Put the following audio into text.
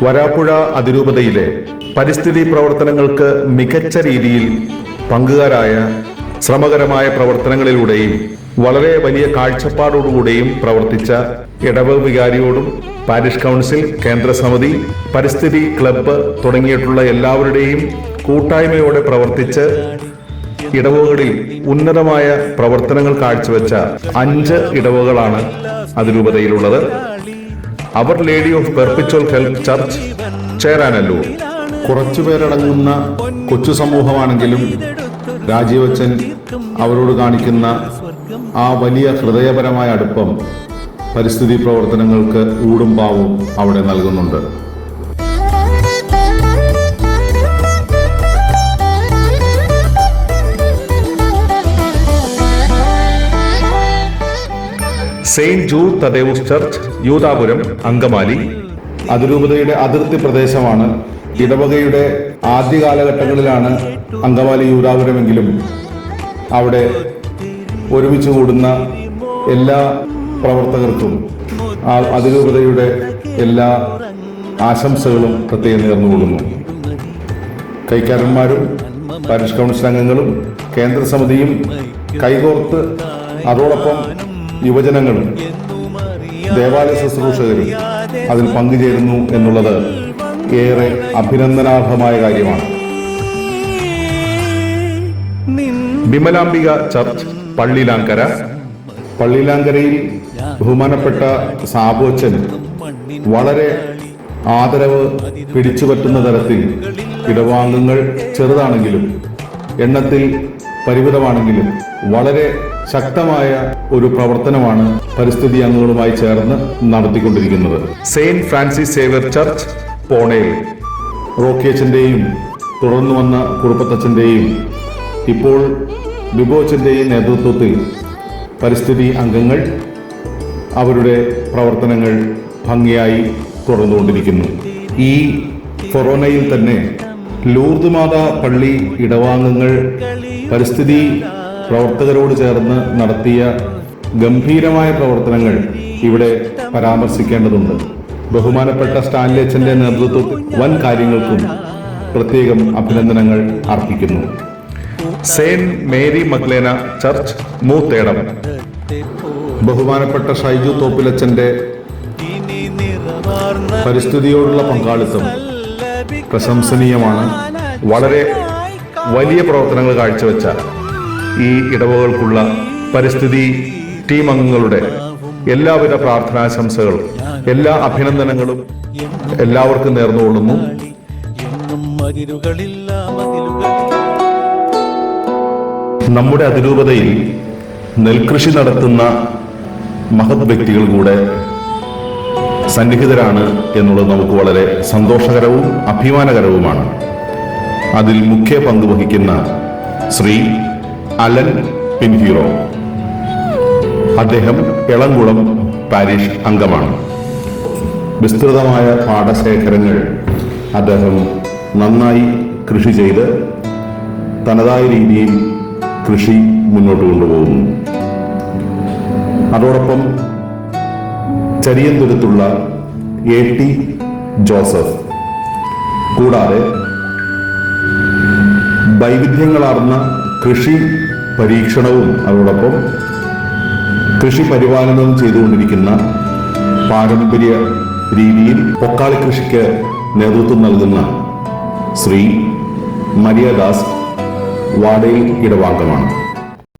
വരാപ്പുഴ അതിരൂപതയിലെ പരിസ്ഥിതി പ്രവർത്തനങ്ങൾക്ക് മികച്ച രീതിയിൽ പങ്കുകാരായ ശ്രമകരമായ പ്രവർത്തനങ്ങളിലൂടെയും വളരെ വലിയ കാഴ്ചപ്പാടോടുകൂടെയും പ്രവർത്തിച്ച ഇടവക വികാരിയോടും പാരിഷ് കൗൺസിൽ, കേന്ദ്ര സമിതി, പരിസ്ഥിതി ക്ലബ്ബ് തുടങ്ങിയിട്ടുള്ള എല്ലാവരുടെയും കൂട്ടായ്മയോടെ പ്രവർത്തിച്ച് ഇടവകളിൽ ഉന്നതമായ പ്രവർത്തനങ്ങൾ കാഴ്ചവെച്ച 5 ഇടവകളാണ് അതിരൂപതയിലുള്ളത്. അവർ lady of perpetual help church, Cheranallur. കുറച്ചുപേരടങ്ങുന്ന കൊച്ചു സമൂഹമാണെങ്കിലും രാജീവച്ചൻ അവരോട് കാണിക്കുന്ന ആ വലിയ ഹൃദയപരമായ അടുപ്പം പരിസ്ഥിതി പ്രവർത്തനങ്ങൾക്ക് ഊടും പാവും അവിടെ നൽകുന്നുണ്ട്. Saint Jude Thaddeus church, Yudapuram, Angamaly. അതിരൂപതയുടെ അതിർത്തി പ്രദേശമാണ്. ഇടവകയുടെ ആദ്യ കാലഘട്ടങ്ങളിലാണ് അങ്കമാലി യൂദാപുരമെങ്കിലും അവിടെ ഒരുമിച്ച് കൂടുന്ന എല്ലാ പ്രവർത്തകർക്കും അതിരൂപതയുടെ എല്ലാ ആശംസകളും പ്രത്യേകം നേർന്നുകൊള്ളുന്നു. കൈക്കാരന്മാരും പാരിഷ് കൗൺസിൽ അംഗങ്ങളും കേന്ദ്ര സമിതിയും കൈകോർത്ത് അതോടൊപ്പം യുവജനങ്ങളും ദേവാലയ ശുശ്രൂഷകരും അതിൽ പങ്കുചേരുന്നു എന്നുള്ളത് ഏറെ അഭിനന്ദനാർഹമായ കാര്യമാണ്. വിമലാംബിക ചർച്ച്, പള്ളിലാങ്കര. പള്ളിലാങ്കരയിൽ ബഹുമാനപ്പെട്ട സാബോച്ചൻ വളരെ ആദരവ് പിടിച്ചുപറ്റുന്ന തരത്തിൽ ഇടവാംഗങ്ങൾ ചെറുതാണെങ്കിലും എണ്ണത്തിൽ പരിമിതമാണെങ്കിലും വളരെ ശക്തമായ ഒരു പ്രവർത്തനമാണ് പരിസ്ഥിതി അംഗങ്ങളുമായി ചേർന്ന് നടത്തിക്കൊണ്ടിരിക്കുന്നത്. സെയിന്റ് ഫ്രാൻസിസ് സേവ്യർ ചർച്ച്, പോണയിൽ. റോക്കിയച്ചന്റെയും തുടർന്നു വന്ന കുറുപ്പത്തച്ഛന്റെയും ഇപ്പോൾ ബിബോച്ചന്റെയും നേതൃത്വത്തിൽ പരിസ്ഥിതി അംഗങ്ങൾ അവരുടെ പ്രവർത്തനങ്ങൾ ഭംഗിയായി തുടർന്നുകൊണ്ടിരിക്കുന്നു. ഈ കൊറോണയിൽ തന്നെ ലൂർദ് മാതാ പള്ളി ഇടവാംഗങ്ങൾ പരിസ്ഥിതി പ്രവർത്തകരോട് ചേർന്ന് നടത്തിയ ഗംഭീരമായ പ്രവർത്തനങ്ങൾ ഇവിടെ പരാമർശിക്കേണ്ടതുണ്ട്. ബഹുമാനപ്പെട്ട സ്റ്റാൻലി അച്ഛന്റെ നേതൃത്വത്തിൽ വൻ കാര്യങ്ങൾക്കും പ്രത്യേകം അഭിനന്ദനങ്ങൾ അർപ്പിക്കുന്നു. Saint Mary Magdalene church, Moothedam. ബഹുമാനപ്പെട്ട ഷൈജു തോപ്പിലച്ചന്റെ പരിസ്ഥിതിയോടുള്ള പങ്കാളിത്തം പ്രശംസനീയമാണ്. വളരെ വലിയ പ്രവർത്തനങ്ങൾ കാഴ്ചവെച്ച ഈ ഇടവകൾക്കുള്ള പരിസ്ഥിതി ടീം അംഗങ്ങളുടെ എല്ലാവിധ പ്രാർത്ഥനാശംസകളും എല്ലാ അഭിനന്ദനങ്ങളും എല്ലാവർക്കും നേർന്നുകൊള്ളുന്നു. നമ്മുടെ അതിരൂപതയിൽ നെൽകൃഷി നടത്തുന്ന മഹത് വ്യക്തികൾ കൂടെ സന്നിഹിതരാണ് എന്നുള്ളത് നമുക്ക് വളരെ സന്തോഷകരവും അഭിമാനകരവുമാണ്. അതിൽ മുഖ്യ പങ്ക് വഹിക്കുന്ന ശ്രീ അലൻ പിൻഹീറോ. അദ്ദേഹം എളംകുളം പാരിഷ് അംഗമാണ്. വിസ്തൃതമായ പാടശേഖരങ്ങൾ അദ്ദേഹം നന്നായി കൃഷി ചെയ്ത് തനതായ രീതിയിൽ കൃഷി മുന്നോട്ട് കൊണ്ടുപോകുന്നു. അതോടൊപ്പം ചരിയന്തുരുത്തുള്ള AT ജോസഫ് കൂടാതെ വൈവിധ്യങ്ങളാർന്ന കൃഷി പരീക്ഷണവും അതോടൊപ്പം കൃഷി പരിപാലനവും ചെയ്തുകൊണ്ടിരിക്കുന്ന പാരമ്പര്യ രീതിയിൽ പൊക്കാളി കൃഷിക്ക് നേതൃത്വം നൽകുന്ന ശ്രീ മരിയ ദാസ് വാടയിൽ ഇടവാംഗമാണ്.